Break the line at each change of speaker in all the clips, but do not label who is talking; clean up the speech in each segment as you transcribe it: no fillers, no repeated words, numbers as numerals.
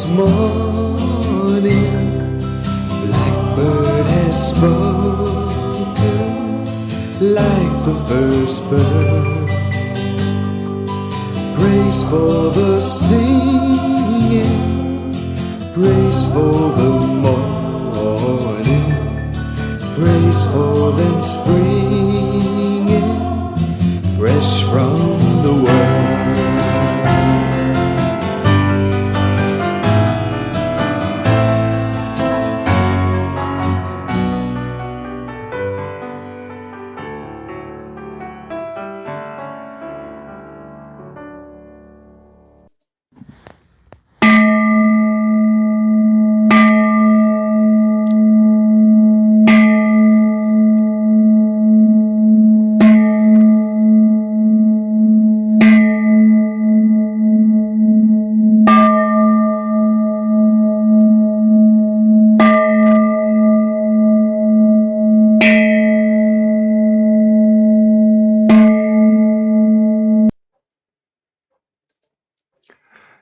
this morning, blackbird has spoken like the first bird. Praise for the singing, praise for the morning, praise for them springing fresh from the world.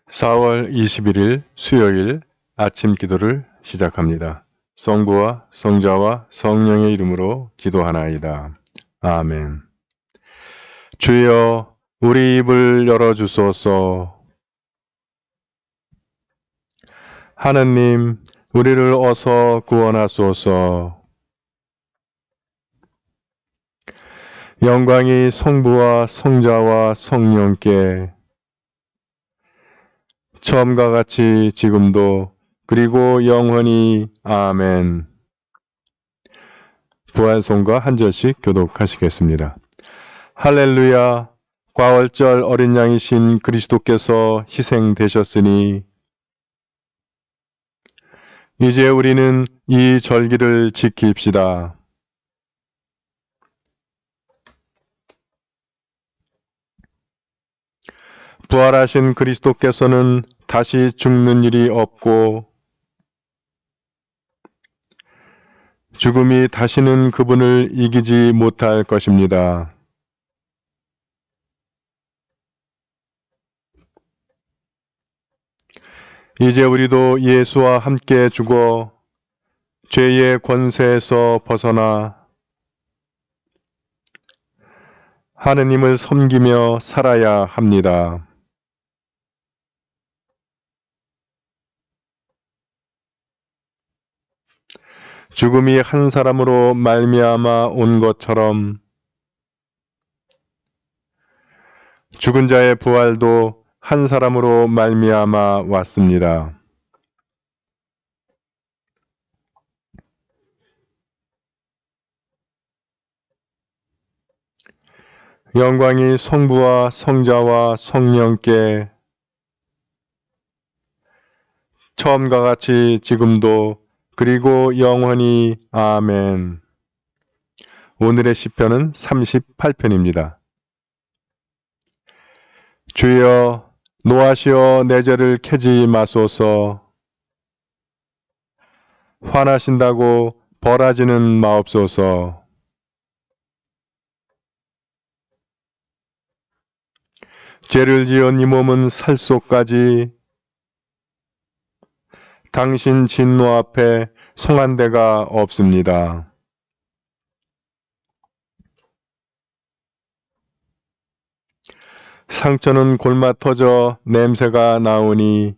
(4월 21일) 수요일 아침 기도를 시작합니다. 성부와 성자와 성령의 이름으로 기도하나이다. 아멘. 주여, 우리 입을 열어주소서. 하느님, 우리를 어서 구원하소서. 영광이 성부와 성자와 성령께 처음과 같이 지금도 그리고 영원히. 아멘. 부활송가 한 절씩 교독하시겠습니다. 할렐루야. 과월절 어린 양이신 그리스도께서 희생되셨으니 이제 우리는 이 절기를 지킵시다. 부활하신 그리스도께서는 다시 죽는 일이 없고 죽음이 다시는 그분을 이기지 못할 것입니다. 이제 우리도 예수와 함께 죽어 죄의 권세에서 벗어나 하느님을 섬기며 살아야 합니다. 죽음이 한 사람으로 말미암아 온 것처럼 죽은 자의 부활도 한 사람으로 말미암아 왔습니다. 영광이 성부와 성자와 성령께 처음과 같이 지금도 그리고 영원히. 아멘. 오늘의 시편은 38편입니다. 주여, 노하시어 내 죄를 캐지 마소서. 화나신다고 벌하지는 마옵소서. 죄를 지은 이 몸은 살속까지 당신 진노 앞에 송한 데가 없습니다. 상처는 골마 터져 냄새가 나오니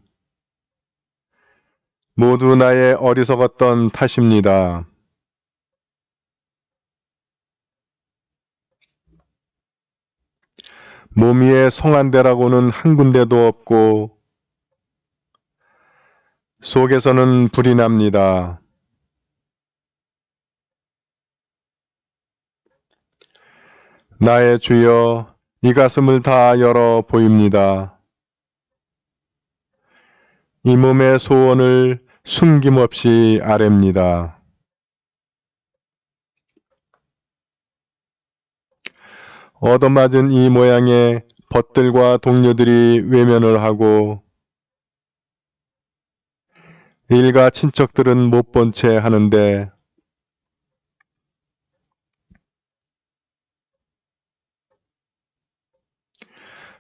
모두 나의 어리석었던 탓입니다. 몸 위에 송한 데라고는 한 군데도 없고 속에서는 불이 납니다. 나의 주여, 이 가슴을 다 열어 보입니다. 이 몸의 소원을 숨김없이 아뢰입니다. 얻어맞은 이 모양의 벗들과 동료들이 외면을 하고 일가 친척들은 못 본 채 하는데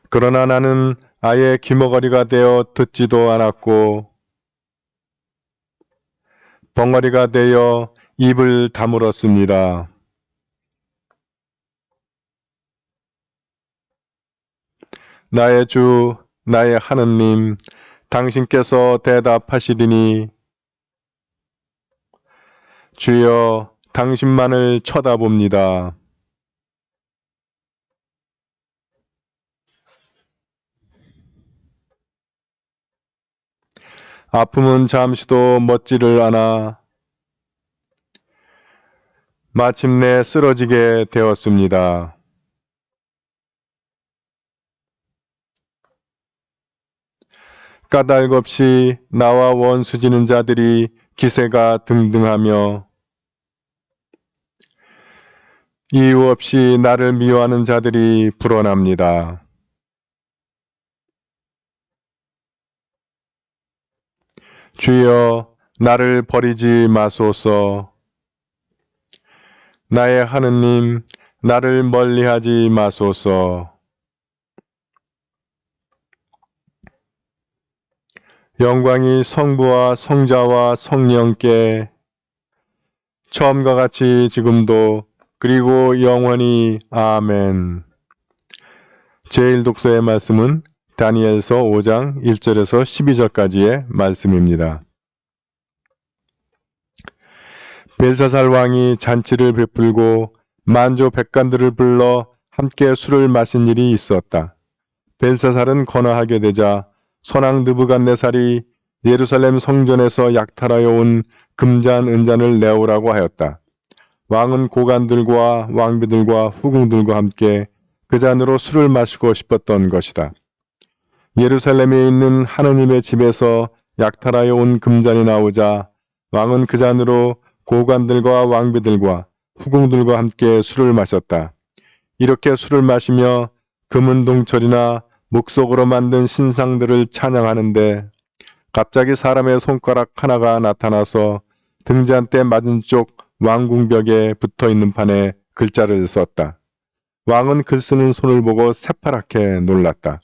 그러나 나는 아예 귀머거리가 되어 듣지도 않았고 벙어리가 되어 입을 다물었습니다. 나의 주, 나의 하느님, 당신께서 대답하시리니 주여 당신만을 쳐다봅니다. 아픔은 잠시도 멎지를 않아 마침내 쓰러지게 되었습니다. 까닭 없이 나와 원수지는 자들이 기세가 등등하며 이유 없이 나를 미워하는 자들이 불어납니다. 주여 나를 버리지 마소서. 나의 하느님 나를 멀리하지 마소서. 영광이 성부와 성자와 성령께 처음과 같이 지금도 그리고 영원히 아멘. 제1독서의 말씀은 다니엘서 5장 1절에서 12절까지의 말씀입니다. 벨사살 왕이 잔치를 베풀고 만조 백관들을 불러 함께 술을 마신 일이 있었다. 벨사살은 건화하게 되자 선왕 느부갓네살이 예루살렘 성전에서 약탈하여 온 금잔 은잔을 내오라고 하였다. 왕은 고관들과 왕비들과 후궁들과 함께 그 잔으로 술을 마시고 싶었던 것이다. 예루살렘에 있는 하느님의 집에서 약탈하여 온 금잔이 나오자 왕은 그 잔으로 고관들과 왕비들과 후궁들과 함께 술을 마셨다. 이렇게 술을 마시며 금은동철이나 목석으로 만든 신상들을 찬양하는데 갑자기 사람의 손가락 하나가 나타나서 등잔대 맞은쪽 왕궁벽에 붙어있는 판에 글자를 썼다. 왕은 글 쓰는 손을 보고 새파랗게 놀랐다.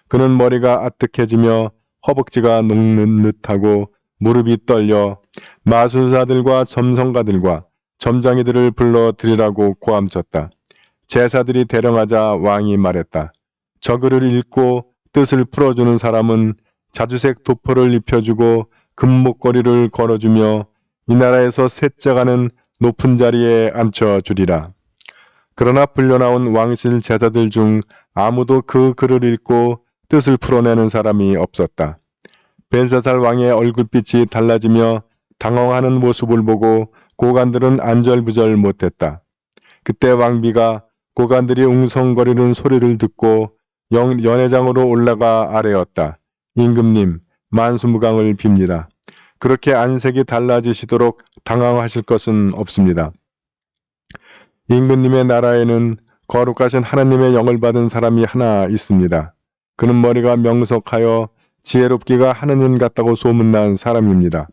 그는 머리가 아뜩해지며 허벅지가 녹는 듯하고 무릎이 떨려 마술사들과 점성가들과 점장이들을 불러 드리라고 고함쳤다. 제사들이 대령하자 왕이 말했다. 저 글을 읽고 뜻을 풀어주는 사람은 자주색 도포를 입혀주고 금목걸이를 걸어주며 이 나라에서 셋째가는 높은 자리에 앉혀주리라. 그러나 불려나온 왕실 제사들 중 아무도 그 글을 읽고 뜻을 풀어내는 사람이 없었다. 벨사살 왕의 얼굴빛이 달라지며 당황하는 모습을 보고 고관들은 안절부절 못했다. 그때 왕비가 고관들이 웅성거리는 소리를 듣고 연회장으로 올라가 아뢰었다. 임금님, 만수무강을 빕니다. 그렇게 안색이 달라지시도록 당황하실 것은 없습니다. 임금님의 나라에는 거룩하신 하나님의 영을 받은 사람이 하나 있습니다. 그는 머리가 명석하여 지혜롭기가 하느님 같다고 소문난 사람입니다.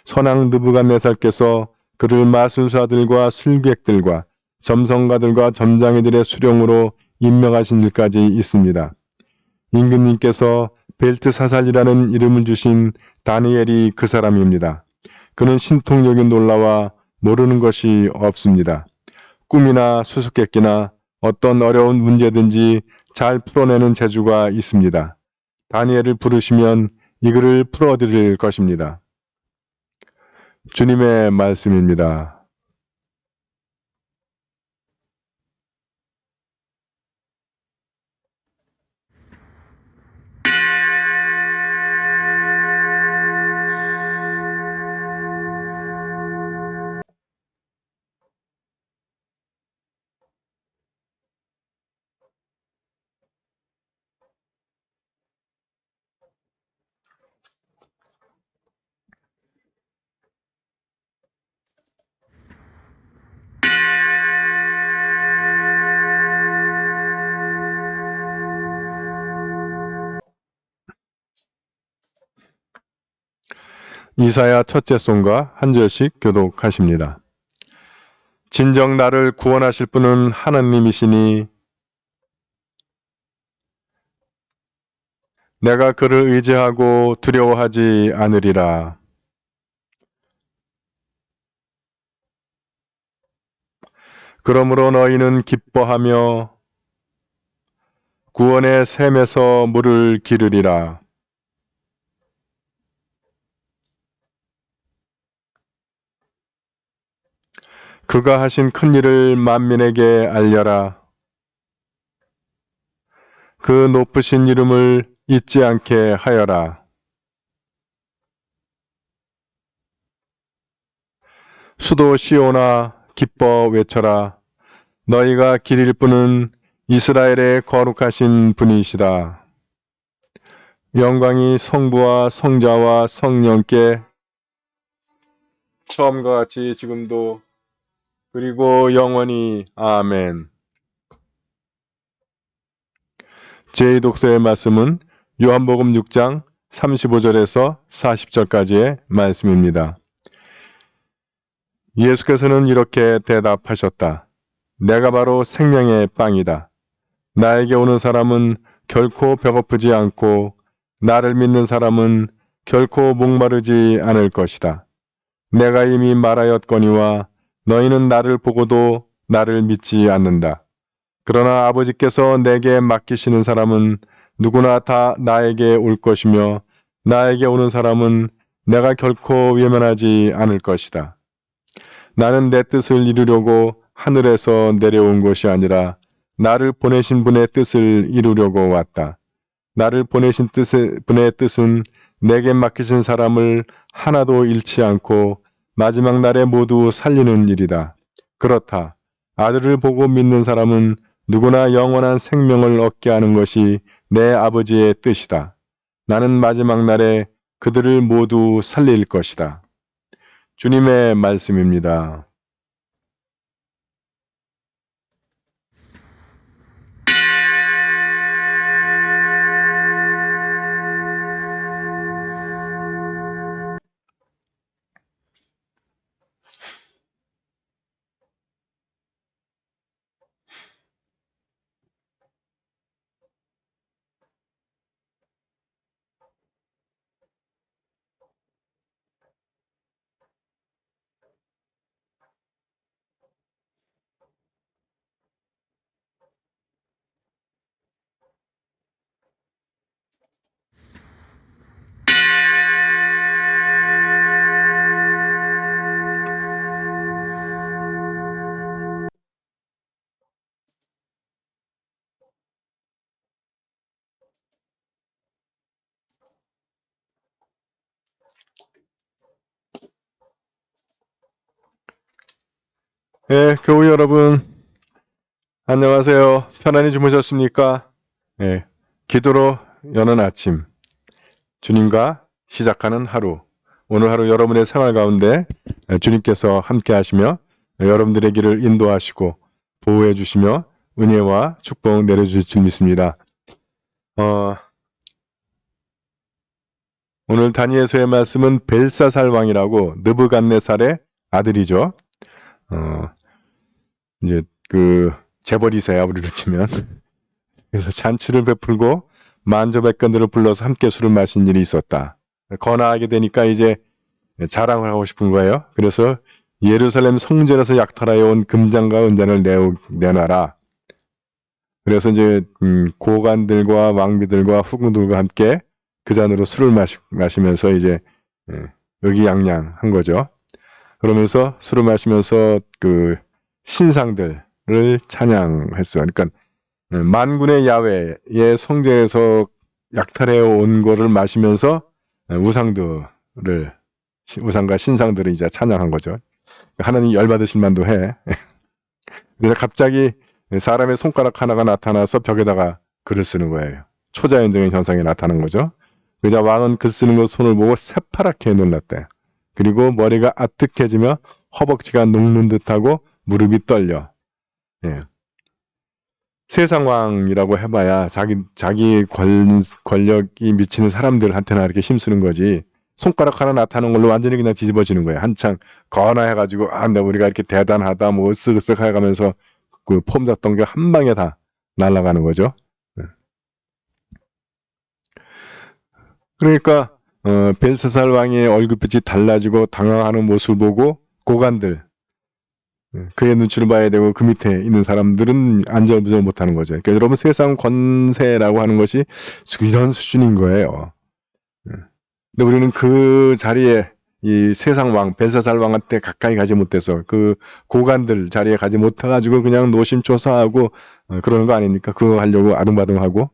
선왕 느부갓네살께서 그를 마술사들과 술객들과 점성가들과 점장이들의 수령으로 임명하신 일까지 있습니다. 임금님께서 벨트사살이라는 이름을 주신 다니엘이 그 사람입니다. 그는 신통력이 놀라와 모르는 것이 없습니다. 꿈이나 수수께끼나 어떤 어려운 문제든지 잘 풀어내는 재주가 있습니다. 다니엘을 부르시면 이 글을 풀어드릴 것입니다. 주님의 말씀입니다. 이사야 첫째 송가 한 절씩 교독하십니다. 진정 나를 구원하실 분은 하나님이시니 내가 그를 의지하고 두려워하지 않으리라. 그러므로 너희는 기뻐하며 구원의 샘에서 물을 기르리라. 그가 하신 큰 일을 만민에게 알려라. 그 높으신 이름을 잊지 않게 하여라. 수도 시온아 기뻐 외쳐라. 너희가 기릴 분은 이스라엘의 거룩하신 분이시다. 영광이 성부와 성자와 성령께 처음과 같이 지금도 그리고 영원히 아멘. 제 독서의 말씀은 요한복음 6장 35절에서 40절까지의 말씀입니다. 예수께서는 이렇게 대답하셨다. 내가 바로 생명의 빵이다. 나에게 오는 사람은 결코 배고프지 않고 나를 믿는 사람은 결코 목마르지 않을 것이다. 내가 이미 말하였거니와 너희는 나를 보고도 나를 믿지 않는다. 그러나 아버지께서 내게 맡기시는 사람은 누구나 다 나에게 올 것이며 나에게 오는 사람은 내가 결코 외면하지 않을 것이다. 나는 내 뜻을 이루려고 하늘에서 내려온 것이 아니라 나를 보내신 분의 뜻을 이루려고 왔다. 나를 보내신 분의 뜻은 내게 맡기신 사람을 하나도 잃지 않고 마지막 날에 모두 살리는 일이다. 그렇다. 아들을 보고 믿는 사람은 누구나 영원한 생명을 얻게 하는 것이 내 아버지의 뜻이다. 나는 마지막 날에 그들을 모두 살릴 것이다. 주님의 말씀입니다. 교우 여러분, 안녕하세요. 편안히 주무셨습니까? 기도로 여는 아침, 주님과 시작하는 하루. 오늘 하루 여러분의 생활 가운데 주님께서 함께 하시며 여러분들의 길을 인도하시고 보호해 주시며 은혜와 축복 내려주실 줄 믿습니다. 오늘 다니엘서의 말씀은 벨사살 왕이라고 느부갓네살의 아들이죠. 이제 그 재벌이세야 우리로 치면. 그래서 잔치를 베풀고 만조백관들을 불러서 함께 술을 마신 일이 있었다. 거나하게 되니까 이제 자랑을 하고 싶은 거예요. 그래서 예루살렘 성전에서 약탈하여 온 금장과 은잔을 내놔라. 그래서 이제 고관들과 왕비들과 후궁들과 함께 그 잔으로 술을 마시면서 이제 의기양양한 거죠. 그러면서 술을 마시면서 그 신상들을 찬양했어요. 그러니까 만군의 야훼의 성전에서 약탈해 온 거를 마시면서 우상과 신상들을 이제 찬양한 거죠. 하나님 열받으실 만도 해. 그래서 갑자기 사람의 손가락 하나가 나타나서 벽에다가 글을 쓰는 거예요. 초자연적인 현상이 나타난 거죠. 그러자 왕은 글 쓰는 거 손을 보고 새파랗게 놀랐대. 그리고 머리가 아뜩해지며 허벅지가 녹는 듯하고 무릎이 떨려. 세상왕이라고 해봐야 자기 권력이 미치는 사람들한테나 이렇게 힘쓰는 거지. 손가락 하나 나타나는 걸로 완전히 그냥 뒤집어지는 거예요. 한창 거나해가지고 우리가 이렇게 대단하다 뭐 으쓱으쓱 해가면서 그 폼 잡던 게 한 방에 다 날아가는 거죠. 그러니까 벨사살 왕의 얼굴빛이 달라지고 당황하는 모습을 보고 고관들 그의 눈치를 봐야 되고 그 밑에 있는 사람들은 안절부절 못하는 거죠. 그러니까 여러분 세상 권세라고 하는 것이 이런 수준인 거예요. 근데 우리는 그 자리에 이 세상 왕 벨사살 왕한테 가까이 가지 못해서 그 고관들 자리에 가지 못해가지고 그냥 노심초사하고 그러는 거 아닙니까? 그거 하려고 아둥바둥하고.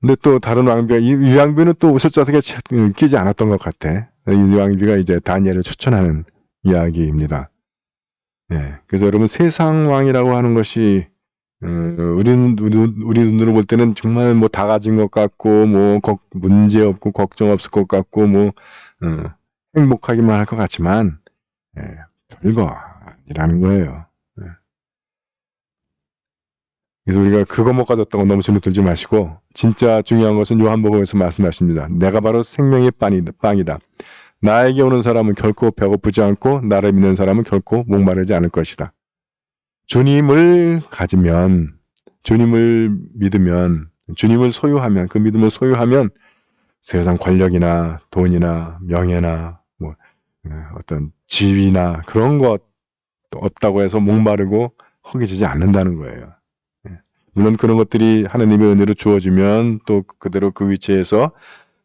근데 또 다른 왕비가 이 왕비는 또 우슬짜석에 끼지 않았던 것 같아. 이 왕비가 이제 다니엘을 추천하는 이야기입니다. 예. 그래서 여러분 세상 왕이라고 하는 것이 우리 눈으로 볼 때는 정말 뭐 다 가진 것 같고 뭐 문제 없고 걱정 없을 것 같고 뭐 행복하기만 할 것 같지만 별거 아니라는 거예요. 그래서 우리가 그거 못 가졌다고 너무 주눅 들지 마시고 진짜 중요한 것은 요한복음에서 말씀하십니다. 내가 바로 생명의 빵이다. 나에게 오는 사람은 결코 배고프지 않고 나를 믿는 사람은 결코 목마르지 않을 것이다. 주님을 가지면, 주님을 믿으면, 주님을 소유하면, 그 믿음을 소유하면 세상 권력이나 돈이나 명예나 뭐 어떤 지위나 그런 것 없다고 해서 목마르고 허기지지 않는다는 거예요. 물론 그런 것들이 하느님의 은혜로 주어지면 또 그대로 그 위치에서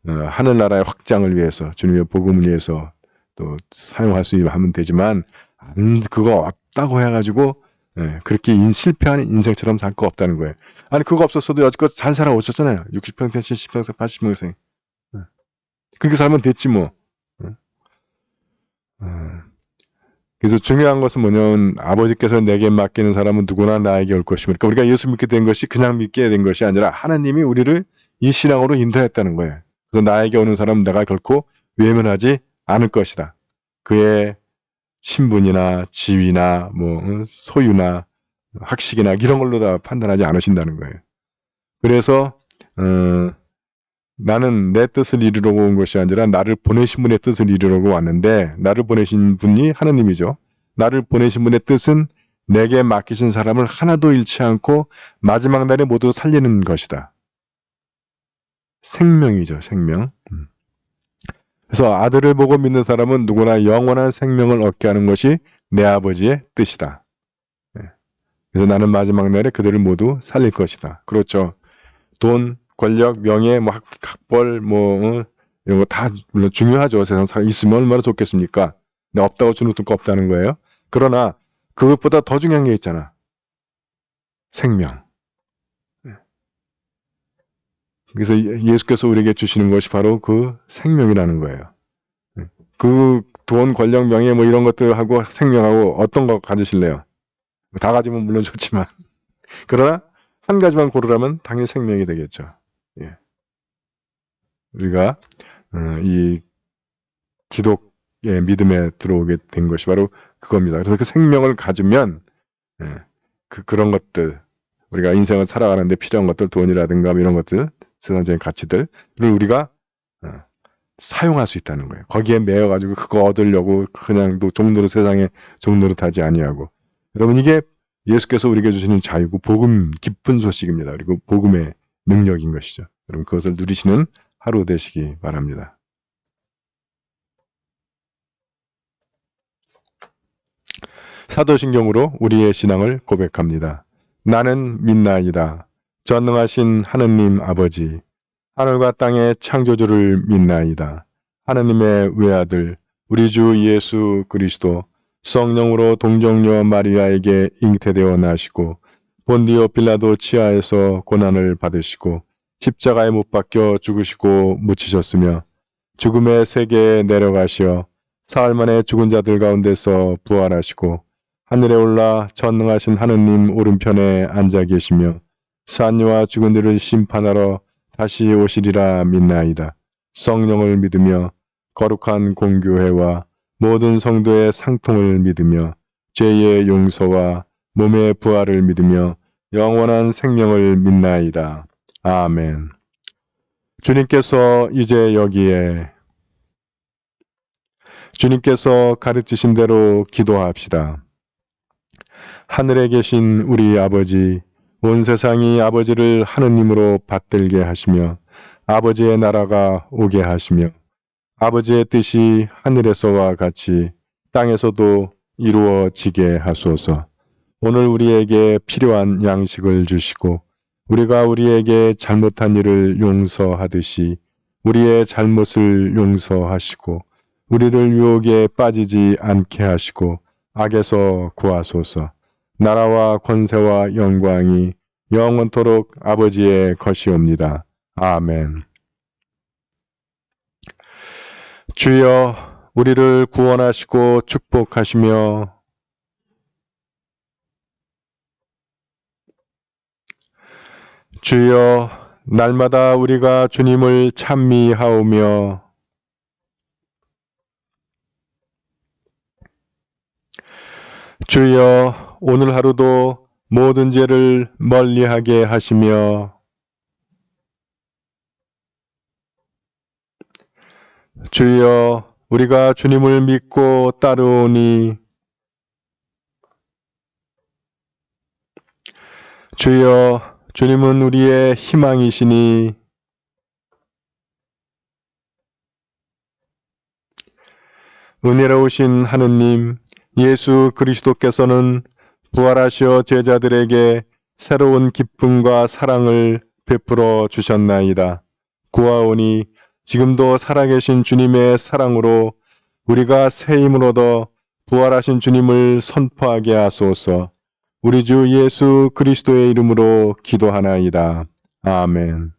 하늘나라의 확장을 위해서 주님의 복음을 위해서 또 사용할 수 있으면 하면 되지만 그거 없다고 해가지고 그렇게 실패하는 인생처럼 살 거 없다는 거예요. 아니 그거 없었어도 여지껏 잘 살아오셨잖아요. 60평생, 70평생, 80평생. 그렇게 살면 됐지 뭐. 그래서 중요한 것은 뭐냐면 아버지께서 내게 맡기는 사람은 누구나 나에게 올 것이며 그러니까 우리가 예수 믿게 된 것이 그냥 믿게 된 것이 아니라 하나님이 우리를 이 신앙으로 인도했다는 거예요. 그래서 나에게 오는 사람은 내가 결코 외면하지 않을 것이다. 그의 신분이나 지위나 뭐 소유나 학식이나 이런 걸로 다 판단하지 않으신다는 거예요. 그래서 나는 내 뜻을 이루려고 온 것이 아니라 나를 보내신 분의 뜻을 이루려고 왔는데 나를 보내신 분이 하나님이죠. 나를 보내신 분의 뜻은 내게 맡기신 사람을 하나도 잃지 않고 마지막 날에 모두 살리는 것이다. 생명이죠. 생명. 그래서 아들을 보고 믿는 사람은 누구나 영원한 생명을 얻게 하는 것이 내 아버지의 뜻이다. 그래서 나는 마지막 날에 그들을 모두 살릴 것이다. 그렇죠. 돈, 권력, 명예, 뭐 학벌, 뭐 이런 거 다 물론 중요하죠. 세상 살 있으면 얼마나 좋겠습니까? 근데 없다고 주눅 들 거 없다는 거예요. 그러나 그것보다 더 중요한 게 있잖아. 생명. 그래서 예수께서 우리에게 주시는 것이 바로 그 생명이라는 거예요. 그 돈, 권력, 명예 뭐 이런 것들하고 생명하고 어떤 거 가지실래요? 다 가지면 물론 좋지만 그러나 한 가지만 고르라면 당연히 생명이 되겠죠. 예. 우리가 이 기독의 믿음에 들어오게 된 것이 바로 그겁니다. 그래서 그 생명을 가지면 그런 것들 우리가 인생을 살아가는데 필요한 것들 돈이라든가 이런 것들 세상적인 가치들을 우리가 사용할 수 있다는 거예요. 거기에 매여가지고 그거 얻으려고 그냥 종로로 세상에 종노릇하지 아니하고 여러분 이게 예수께서 우리에게 주시는 자유고 복음 기쁜 소식입니다. 그리고 복음의 능력인 것이죠. 여러분 그것을 누리시는 하루 되시기 바랍니다. 사도신경으로 우리의 신앙을 고백합니다. 나는 믿나이다. 전능하신 하느님 아버지, 하늘과 땅의 창조주를 믿나이다. 하느님의 외아들, 우리 주 예수 그리스도, 성령으로 동정녀 마리아에게 잉태되어 나시고 본디오 빌라도 치하에서 고난을 받으시고 십자가에 못 박혀 죽으시고 묻히셨으며 죽음의 세계에 내려가시어 사흘 만에 죽은 자들 가운데서 부활하시고 하늘에 올라 전능하신 하느님 오른편에 앉아 계시며 산유와 죽은 이를 심판하러 다시 오시리라 믿나이다. 성령을 믿으며 거룩한 공교회와 모든 성도의 상통을 믿으며 죄의 용서와 몸의 부활을 믿으며 영원한 생명을 믿나이다. 아멘. 주님께서 이제 여기에 주님께서 가르치신 대로 기도합시다. 하늘에 계신 우리 아버지, 온 세상이 아버지를 하느님으로 받들게 하시며 아버지의 나라가 오게 하시며 아버지의 뜻이 하늘에서와 같이 땅에서도 이루어지게 하소서. 오늘 우리에게 필요한 양식을 주시고 우리가 우리에게 잘못한 일을 용서하듯이 우리의 잘못을 용서하시고 우리를 유혹에 빠지지 않게 하시고 악에서 구하소서. 나라와 권세와 영광이 영원토록 아버지의 것이옵니다. 아멘. 주여 우리를 구원하시고 축복하시며 주여 날마다 우리가 주님을 찬미하오며 주여 오늘 하루도 모든 죄를 멀리하게 하시며 주여 우리가 주님을 믿고 따르오니 주여 주님은 우리의 희망이시니 은혜로우신 하느님 예수 그리스도께서는 부활하시어 제자들에게 새로운 기쁨과 사랑을 베풀어 주셨나이다. 구하오니 지금도 살아계신 주님의 사랑으로 우리가 새 힘을 얻어 부활하신 주님을 선포하게 하소서. 우리 주 예수 그리스도의 이름으로 기도하나이다. 아멘.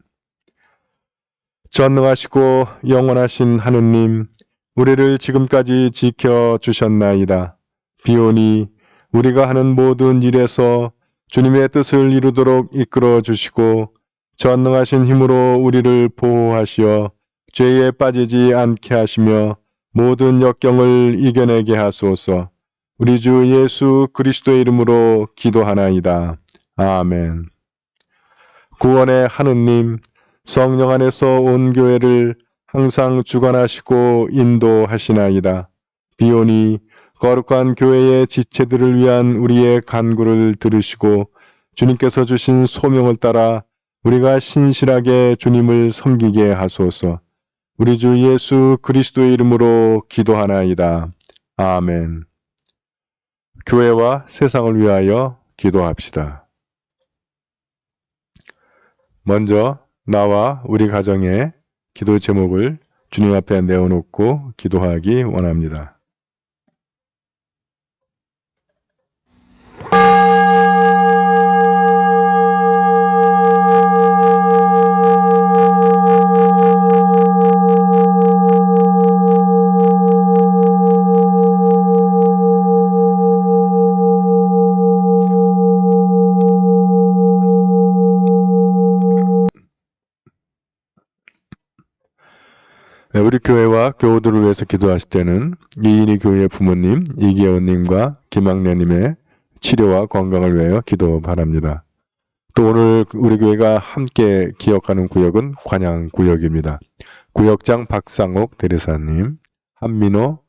전능하시고 영원하신 하느님, 우리를 지금까지 지켜주셨나이다. 비오니 우리가 하는 모든 일에서 주님의 뜻을 이루도록 이끌어 주시고 전능하신 힘으로 우리를 보호하시어 죄에 빠지지 않게 하시며 모든 역경을 이겨내게 하소서. 우리 주 예수 그리스도의 이름으로 기도하나이다. 아멘. 구원의 하느님, 성령 안에서 온 교회를 항상 주관하시고 인도하시나이다. 비오니 거룩한 교회의 지체들을 위한 우리의 간구를 들으시고 주님께서 주신 소명을 따라 우리가 신실하게 주님을 섬기게 하소서. 우리 주 예수 그리스도의 이름으로 기도하나이다. 아멘. 교회와 세상을 위하여 기도합시다. 먼저 나와 우리 가정의 기도 제목을 주님 앞에 내어놓고 기도하기 원합니다. 우리 교회와 교우들을 위해서 기도하실 때는 이인희 교회의 부모님 이계은님과 김학래님의 치료와 건강을 위하여 기도 바랍니다. 또 오늘 우리 교회가 함께 기억하는 구역은 관양구역입니다. 구역장 박상옥 대리사님, 한민호,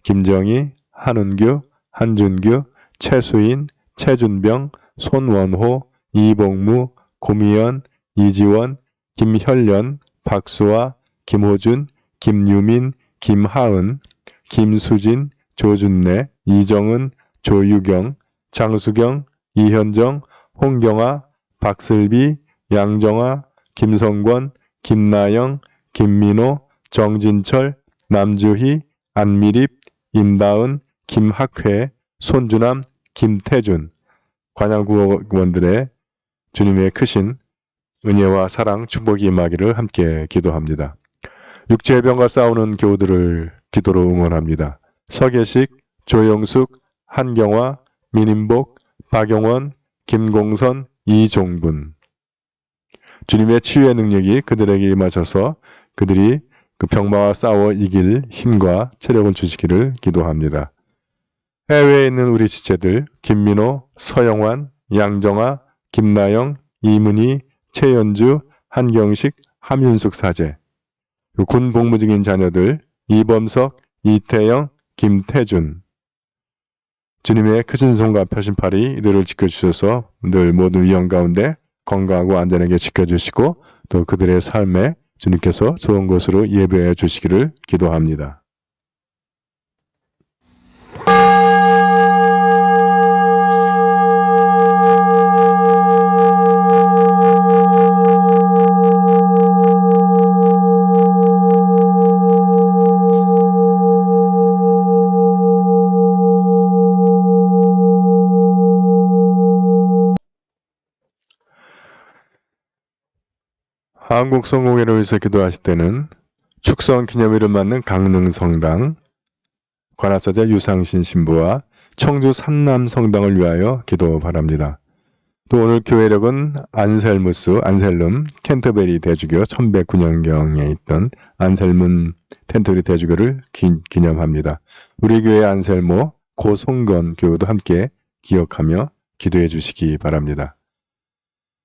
김정희, 한은규, 한준규, 최수인, 최준병, 손원호, 이봉무, 고미연, 이지원, 김혈련, 박수아, 김호준, 김유민, 김하은, 김수진, 조준래, 이정은, 조유경, 장수경, 이현정, 홍경아, 박슬비, 양정아, 김성권, 김나영, 김민호, 정진철, 남주희, 안미립, 임다은, 김학회, 손주남, 김태준, 관양구원들의 주님의 크신 은혜와 사랑, 축복이 임하기를 함께 기도합니다. 육체의 병과 싸우는 교우들을 기도로 응원합니다. 서계식, 조영숙, 한경화, 민인복, 박영원, 김공선, 이종분. 주님의 치유의 능력이 그들에게 임하셔서 그들이 그 병마와 싸워 이길 힘과 체력을 주시기를 기도합니다. 해외에 있는 우리 지체들 김민호, 서영환, 양정아, 김나영, 이문희, 최연주, 한경식, 함윤숙 사제, 군 복무 중인 자녀들 이범석, 이태영, 김태준. 주님의 크신 손과 펴신 팔이 이들을 지켜주셔서 늘 모든 위험 가운데 건강하고 안전하게 지켜주시고 또 그들의 삶에 주님께서 좋은 곳으로 예배해 주시기를 기도합니다. 한국성공회를 위해서 기도하실 때는 축성 기념일을 맞는 강릉성당, 관할사자 유상신 신부와 청주 산남성당을 위하여 기도 바랍니다. 또 오늘 교회력은 안셀름 캔터베리 대주교 1109년경에 있던 안셀문 캔터베리 대주교를 기념합니다. 우리 교회 안셀모 고송건 교우도 함께 기억하며 기도해 주시기 바랍니다.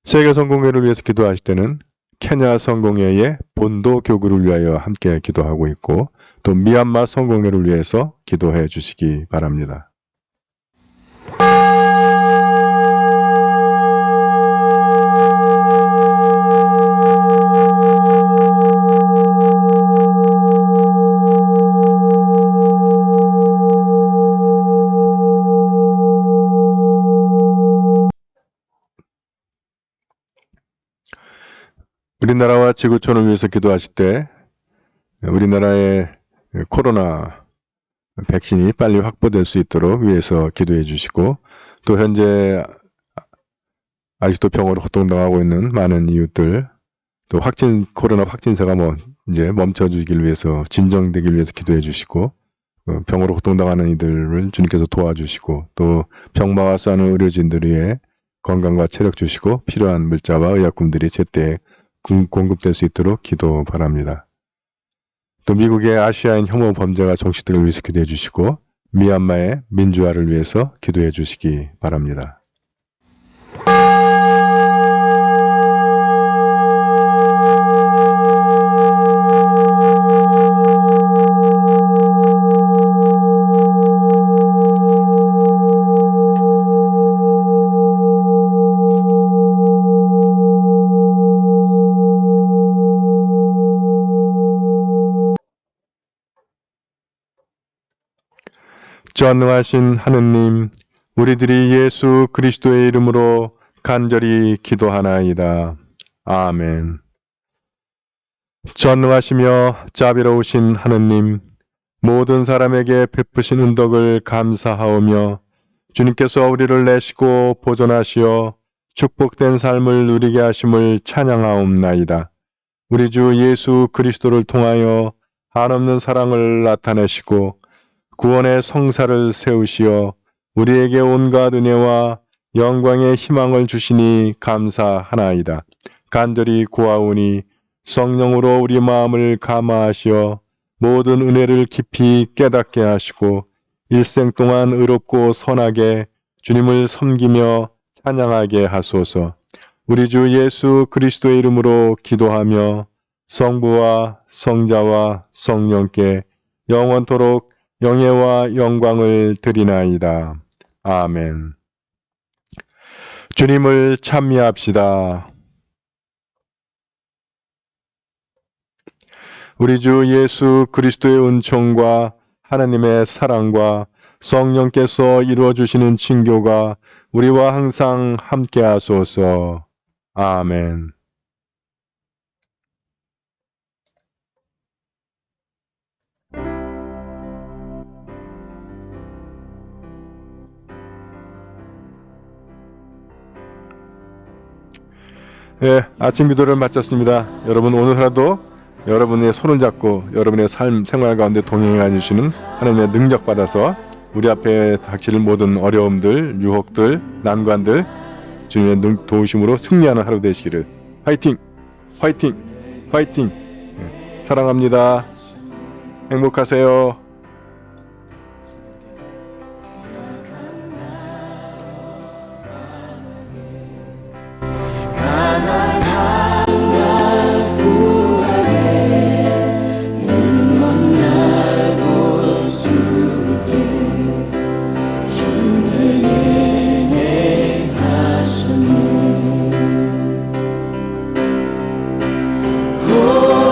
세계성공회를 위해서 기도하실 때는 케냐 성공회의 본도 교구를 위하여 함께 기도하고 있고 또 미얀마 성공회를 위해서 기도해 주시기 바랍니다. 우리나라와 지구촌을 위해서 기도하실 때 우리나라의 코로나 백신이 빨리 확보될 수 있도록 위해서 기도해 주시고 또 현재 아직도 병으로 고통당하고 있는 많은 이웃들 또 코로나 확진세가 이제 멈춰주길 위해서 진정되길 위해서 기도해 주시고 병으로 고통당하는 이들을 주님께서 도와주시고 또 병마와 싸는 의료진들의 건강과 체력 주시고 필요한 물자와 의약품들이 제때 공급될 수 있도록 기도 바랍니다. 또 미국의 아시아인 혐오 범죄가 종식되기 위해서 기도해 주시고 미얀마의 민주화를 위해서 기도해 주시기 바랍니다. 전능하신 하느님, 우리들이 예수 그리스도의 이름으로 간절히 기도하나이다. 아멘. 전능하시며 자비로우신 하느님, 모든 사람에게 베푸신 은덕을 감사하오며 주님께서 우리를 내시고 보존하시어 축복된 삶을 누리게 하심을 찬양하옵나이다. 우리 주 예수 그리스도를 통하여 한없는 사랑을 나타내시고 구원의 성사를 세우시어 우리에게 온갖 은혜와 영광의 희망을 주시니 감사하나이다. 간절히 구하오니 성령으로 우리 마음을 감화하시어 모든 은혜를 깊이 깨닫게 하시고 일생 동안 의롭고 선하게 주님을 섬기며 찬양하게 하소서. 우리 주 예수 그리스도의 이름으로 기도하며 성부와 성자와 성령께 영원토록 영예와 영광을 드리나이다. 아멘. 주님을 찬미합시다. 우리 주 예수 그리스도의 은총과 하나님의 사랑과 성령께서 이루어주시는 친교가 우리와 항상 함께 하소서. 아멘. 예, 아침 기도를 마쳤습니다. 여러분 오늘 하루도 여러분의 손을 잡고 여러분의 삶 생활 가운데 동행해 주시는 하나님의 능력 받아서 우리 앞에 닥칠 모든 어려움들, 유혹들, 난관들 주님의 도우심으로 승리하는 하루 되시기를. 화이팅! 화이팅! 화이팅! 예, 사랑합니다. 행복하세요.
Oh